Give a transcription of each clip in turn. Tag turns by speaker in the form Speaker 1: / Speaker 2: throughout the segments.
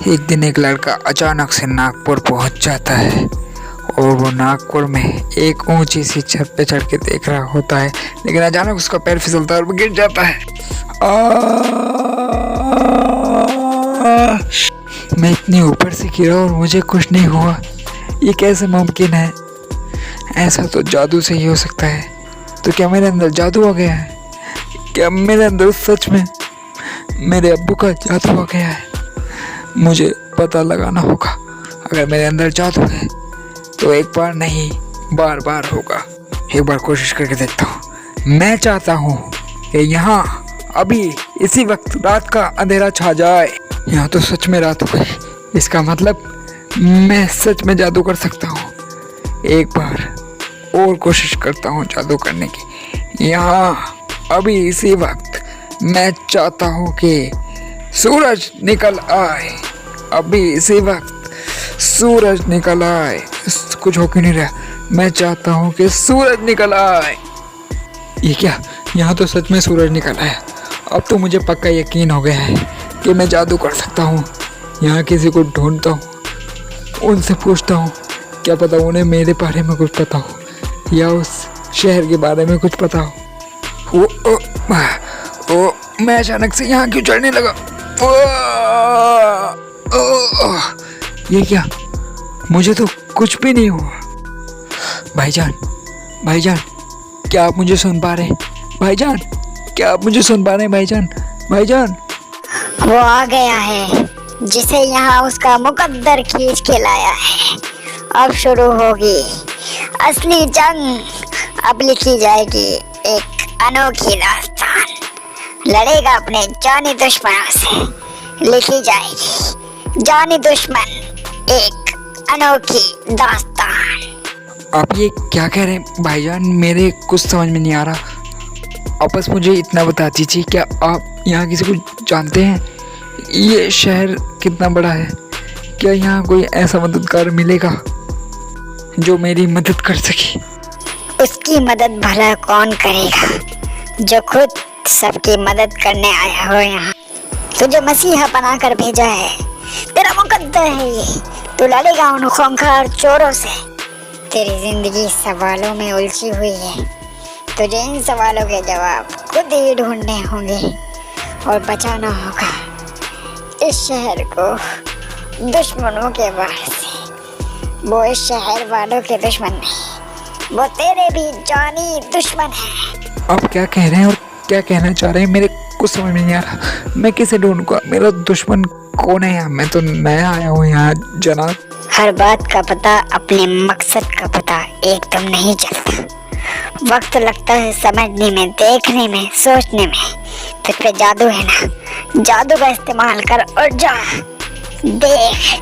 Speaker 1: एक दिन एक लड़का अचानक से नागपुर पहुंच जाता है और वो नागपुर में एक ऊंची सी छत पे चढ़ के देख रहा होता है, लेकिन अचानक उसका पैर फिसलता है और वो गिर जाता है। मैं इतनी ऊपर से गिरा और मुझे कुछ नहीं हुआ, ये कैसे मुमकिन है? ऐसा तो जादू से ही हो सकता है। तो क्या मेरे अंदर जादू आ गया है? क्या मेरे अंदर सच में मेरे अब्बू का जादू आ गया है? मुझे पता लगाना होगा। अगर मेरे अंदर जादू है तो एक बार नहीं, बार बार होगा। एक बार कोशिश करके देखता हूँ। मैं चाहता हूँ कि यहाँ अभी इसी वक्त रात का अंधेरा छा जाए। यहाँ तो सच में रात हो गई, इसका मतलब मैं सच में जादू कर सकता हूँ। एक बार और कोशिश करता हूँ जादू करने की। यहाँ अभी इसी वक्त मैं चाहता हूँ कि सूरज निकल आए। अभी इसी वक्त सूरज निकल आए। कुछ हो क्यों नहीं रहा? मैं चाहता हूँ कि सूरज निकल आए। ये क्या? यहाँ तो सच में सूरज निकल आया। अब तो मुझे पक्का यकीन हो गया है कि मैं जादू कर सकता हूँ। यहाँ किसी को ढूंढता हूँ, उनसे पूछता हूँ, क्या पता उन्हें मेरे बारे में कुछ पता हो या उस शहर के बारे में कुछ पता हो। मैं अचानक से यहाँ क्यों चढ़ने लगा? ये क्या? मुझे तो कुछ भी नहीं हुआ। भाईजान, भाईजान, क्या आप मुझे सुन पा रहे हैं? भाईजान, क्या आप मुझे सुन पा रहे हैं? भाईजान, भाईजान।
Speaker 2: वो आ गया है जिसे यहाँ उसका मुकद्दर खींच के लाया है। अब शुरू होगी असली जंग। अब लिखी जाएगी एक अनोखी दास्तान। लड़ेगा अपने जानी दुश्मनों से। लिखी जाएगी जानी दुश्मन एक अनोखी दास्तान।
Speaker 1: आप ये क्या कह रहे हैं भाईजान? मेरे कुछ समझ में नहीं आ रहा। आप बस मुझे इतना बता दीजिए, क्या आप यहाँ किसी को जानते हैं? ये शहर कितना बड़ा है? क्या यहाँ कोई ऐसा मददगार मिलेगा जो मेरी मदद कर सके?
Speaker 2: उसकी मदद भला कौन करेगा जो खुद सबकी मदद करने आया हो। यहाँ तुझे मसीहा बनाकर भेजा है, तेरा मुकद्दर है ये। तू लड़ेगा उन खूंखार चोरों से। तेरी जिंदगी सवालों में उलझी हुई है। तुझे इन सवालों के जवाब खुद ही ढूंढने होंगे और बचाना होगा इस शहर को दुश्मनों के वार से। वो इस शहर वालों के दुश्मन नहीं, वो तेरे भी जानी दुश्मन है।
Speaker 1: आप क्या कह रहे हैं और क्या कहना चाह रहे हैं? मेरे कुछ समझ में नहीं आ रहा। मैं किसे ढूंढूंगा? मेरा दुश्मन कौन है यहाँ? मैं तो नया आया हूँ यहाँ जनाब।
Speaker 2: हर बात का पता, अपने मकसद का पता एकदम नहीं चलता। वक्त लगता है समझने में, देखने में, सोचने में। तुझ पे जादू है ना, जादू का इस्तेमाल कर और जा। देख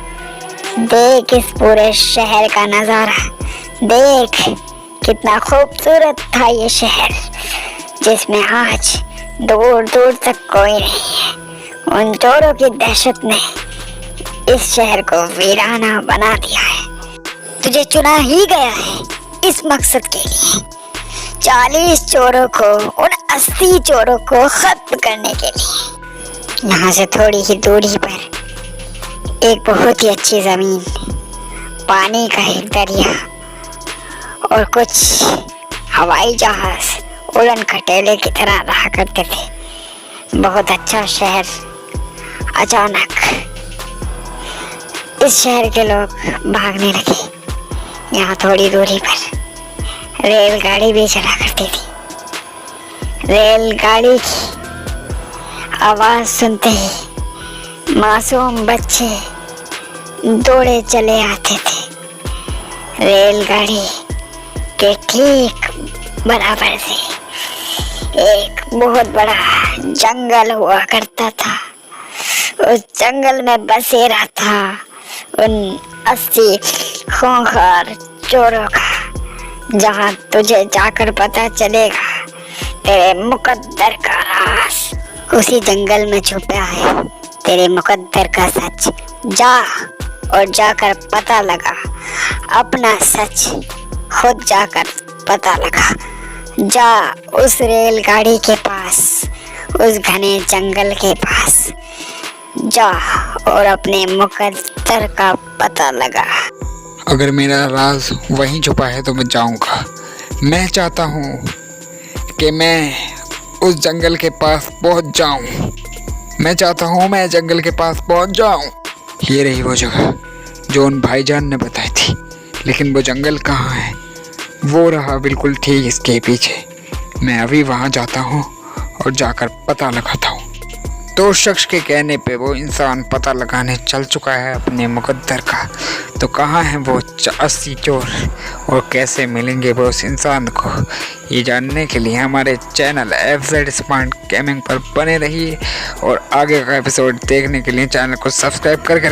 Speaker 2: देख इस पूरे शहर का नजारा। देख कितना खूबसूरत था ये शहर, जिसमें आज दूर दूर तक कोई नहीं है। उन चोरों की दहशत ने इस शहर को वीराना बना दिया है। तुझे चुना ही गया है इस मकसद के लिए, 40 चोरों को, उन 80 चोरों को खत्म करने के लिए। यहाँ से थोड़ी ही दूरी पर एक बहुत ही अच्छी जमीन, पानी का एक दरिया और कुछ हवाई जहाज उड़न खटेले की तरह रहा करते थे। बहुत अच्छा शहर। अचानक इस शहर के लोग भागने लगे। यहाँ थोड़ी दूरी पर रेलगाड़ी भी चला करती थी। रेलगाड़ी की आवाज सुनते ही मासूम बच्चे दौड़े चले आते थे। रेलगाड़ी के ठीक बराबर से एक बहुत बड़ा जंगल हुआ करता था। उस जंगल में बसेरा था उन 80 खूंखार चोरों का, जहाँ तुझे जाकर पता चलेगा तेरे मुकद्दर का राज। उसी जंगल में छुपा है तेरे मुकद्दर का सच। जा और जाकर पता लगा अपना सच, खुद जाकर पता लगा। जा उस रेलगाड़ी के पास, उस घने जंगल के पास। जा और अपने मुकद्दर का पता लगा।
Speaker 1: अगर मेरा राज वहीं छुपा है तो मैं जाऊंगा। मैं चाहता हूँ कि मैं उस जंगल के पास पहुँच जाऊँ। मैं चाहता हूँ मैं जंगल के पास पहुँच जाऊँ। ये रही वो जगह जो उन भाईजान ने बताई थी, लेकिन वो जंगल कहाँ है? वो रहा बिल्कुल ठीक इसके पीछे। मैं अभी वहाँ जाता हूँ और जाकर पता लगाता हूँ। तो उस शख्स के कहने पे वो इंसान पता लगाने चल चुका है अपने मुकद्दर का। तो कहाँ है वो 80 चोर और कैसे मिलेंगे वो उस इंसान को? ये जानने के लिए हमारे चैनल FZ स्मार्ट गेमिंग पर बने रहिए और आगे का एपिसोड देखने के लिए चैनल को सब्सक्राइब करके